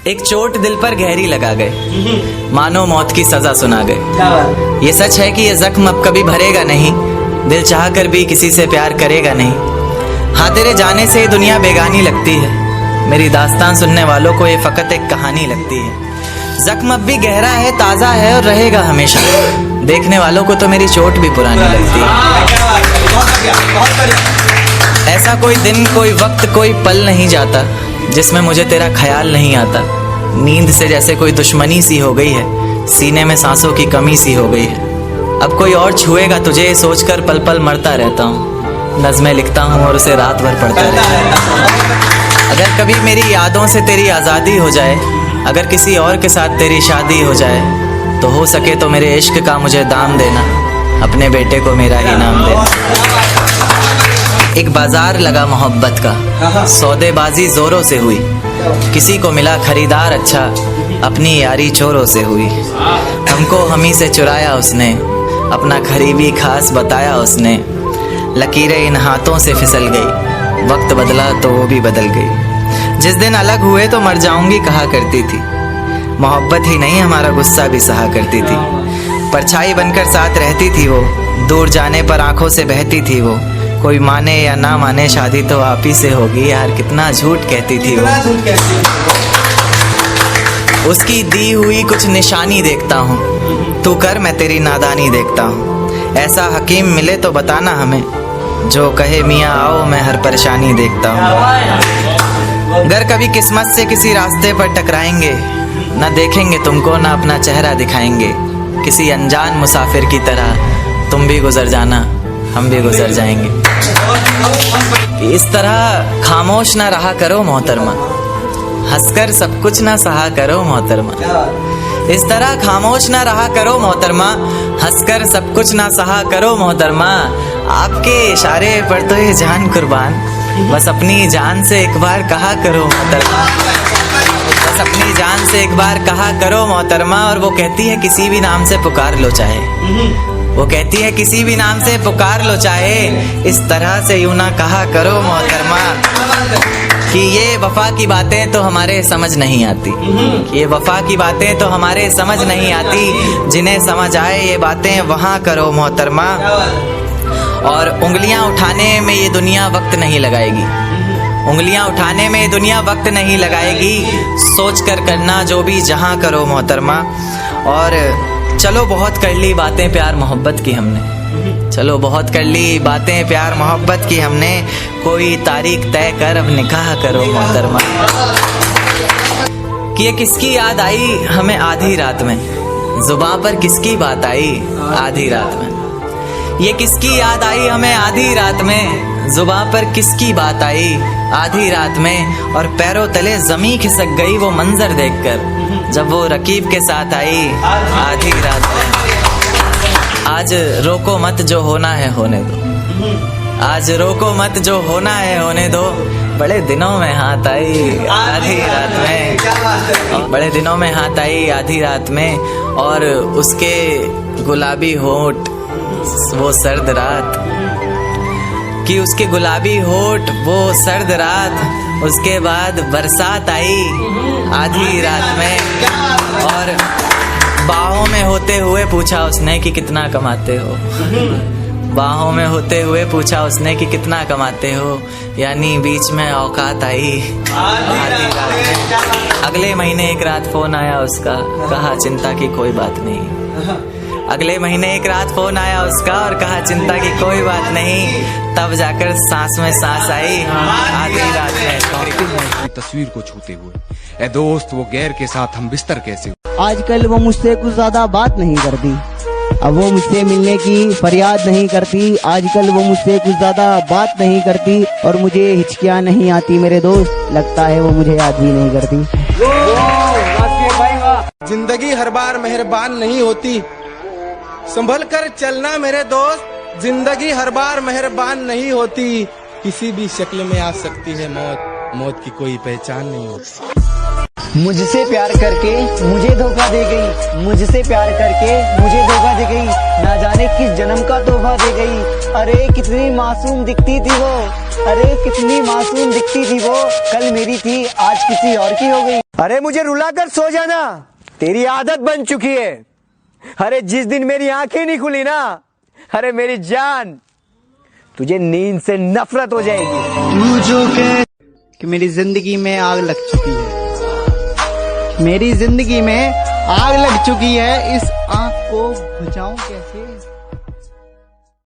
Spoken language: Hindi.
एक चोट दिल पर गहरी लगा गए, मानो मौत की सजा सुना गए। ये सच है कि ये जख्म अब कभी भरेगा नहीं, दिल चाह कर भी किसी से प्यार करेगा नहीं। हाँ, तेरे जाने से दुनिया बेगानी लगती है, मेरी दास्तान सुनने वालों को ये फकत एक कहानी लगती है। जख्म अब भी गहरा है, ताज़ा है और रहेगा हमेशा, देखने वालों को तो मेरी चोट भी पुरानी लगती है। ऐसा कोई दिन, कोई वक्त, कोई पल नहीं जाता जिसमें मुझे तेरा ख्याल नहीं आता। नींद से जैसे कोई दुश्मनी सी हो गई है, सीने में सांसों की कमी सी हो गई है। अब कोई और छुएगा तुझे सोचकर पल पल मरता रहता हूँ, नज़्में लिखता हूँ और उसे रात भर पढ़ता रहता हूँ। अगर कभी मेरी यादों से तेरी आज़ादी हो जाए, अगर किसी और के साथ तेरी शादी हो जाए, तो हो सके तो मेरे इश्क का मुझे दाम देना, अपने बेटे को मेरा ही नाम देना। एक बाजार लगा मोहब्बत का, सौदेबाजी जोरों से हुई, किसी को मिला खरीदार अच्छा, अपनी यारी चोरों से हुई। हमको हमी से चुराया उसने, अपना करीबी खास बताया उसने। लकीरें इन हाथों से फिसल गई, वक्त बदला तो वो भी बदल गई। जिस दिन अलग हुए तो मर जाऊंगी कहा करती थी, मोहब्बत ही नहीं हमारा गुस्सा भी सहा करती थी। परछाई बनकर साथ रहती थी वो, दूर जाने पर आंखों से बहती थी वो। कोई माने या ना माने शादी तो आप ही से होगी, यार कितना झूठ कहती थी वो। उसकी दी हुई कुछ निशानी देखता हूँ, तू कर मैं तेरी नादानी देखता हूँ। ऐसा हकीम मिले तो बताना हमें, जो कहे मियाँ आओ मैं हर परेशानी देखता हूँ। अगर कभी किस्मत से किसी रास्ते पर टकराएंगे, न देखेंगे तुमको न अपना चेहरा दिखाएंगे। किसी अनजान मुसाफिर की तरह तुम भी गुजर जाना, हम भी गुजर जाएंगे। इस तरह खामोश ना रहा करो मोहतरमा, हंसकर सब कुछ ना सहा करो मोहतरमा। इस तरह खामोश ना रहा करो मोहतरमा, हंसकर सब कुछ ना सहा करो मोहतरमा। आपके इशारे पर तो ये जान कुर्बान, बस अपनी जान से एक बार कहा करो मोहतरमा, बस अपनी जान से एक बार कहा करो मोहतरमा। और वो कहती है किसी भी नाम से पुकार लो चाहे, वो कहती है किसी भी नाम से पुकार लो चाहे, इस तरह से यूं ना कहा करो मोहतरमा कि ये वफा की बातें तो हमारे समझ नहीं आती, ये वफा की बातें तो हमारे समझ नहीं आती। जिन्हें समझ आए ये बातें वहाँ करो मोहतरमा। और उंगलियां उठाने में ये दुनिया वक्त नहीं लगाएगी, उंगलियां उठाने में ये दुनिया वक्त नहीं लगाएगी। सोच कर करना जो भी जहाँ करो मोहतरमा। और चलो बहुत कर ली बातें प्यार मोहब्बत की हमने, चलो बहुत कर ली बातें प्यार मोहब्बत की हमने। कोई तारीख तय कर अब निकाह करो मोहतरमा। कि ये किसकी याद आई हमें आधी रात में, जुबान पर किसकी बात आई आधी रात में। ये किसकी याद आई हमें आधी रात में, जुबान पर किसकी बात आई आधी रात में। और पैरों तले जमी खिसक गई वो मंजर देखकर, जब वो रकीब के साथ आई आधी रात में। आज रोको मत जो होना है होने दो, आज रोको मत जो होना है होने दो। बड़े दिनों में हाथ आई आधी रात में, बड़े दिनों में हाथ आई आधी रात में। और उसके गुलाबी होंठ वो सर्द रात, कि उसके गुलाबी होठ वो सर्द रात। उसके बाद बरसात आई आधी रात में, और बाहों में होते हुए पूछा उसने कि कितना कमाते हो, बाहों में होते हुए पूछा उसने कि कितना कमाते हो। यानी बीच में औकात आई आधी रात में। अगले महीने एक रात फोन आया उसका, कहा चिंता की कोई बात नहीं। अगले महीने एक रात फोन आया उसका और कहा चिंता की कोई बात नहीं। तब जाकर सांस में सांस आई आधी रात में। तस्वीर को छूते हुए ए दोस्त वो गैर के साथ हम बिस्तर कैसे। आजकल वो मुझसे कुछ ज्यादा बात नहीं करती, अब वो मुझसे मिलने की फरियाद नहीं करती। आजकल वो मुझसे कुछ ज्यादा बात नहीं करती और मुझे हिचकियाँ नहीं आती मेरे दोस्त, लगता है वो मुझे याद भी नहीं करती। जिंदगी हर बार मेहरबान नहीं होती, संभल कर चलना मेरे दोस्त। जिंदगी हर बार मेहरबान नहीं होती, किसी भी शक्ल में आ सकती है मौत, मौत की कोई पहचान नहीं होती। मुझसे प्यार करके मुझे धोखा दे गई, मुझसे प्यार करके मुझे धोखा दे गई, ना जाने किस जन्म का तोहफा दे गई। अरे कितनी मासूम दिखती थी वो, अरे कितनी मासूम दिखती थी वो। कल मेरी थी आज किसी और की हो गई। अरे मुझे रुलाकर सो जाना तेरी आदत बन चुकी है। अरे जिस दिन मेरी आंखें नहीं खुली ना, अरे मेरी जान, तुझे नींद से नफरत हो जाएगी। तू जो कह कि मेरी जिंदगी में आग लग चुकी है, मेरी जिंदगी में आग लग चुकी है, इस आग को बुझाऊं कैसे?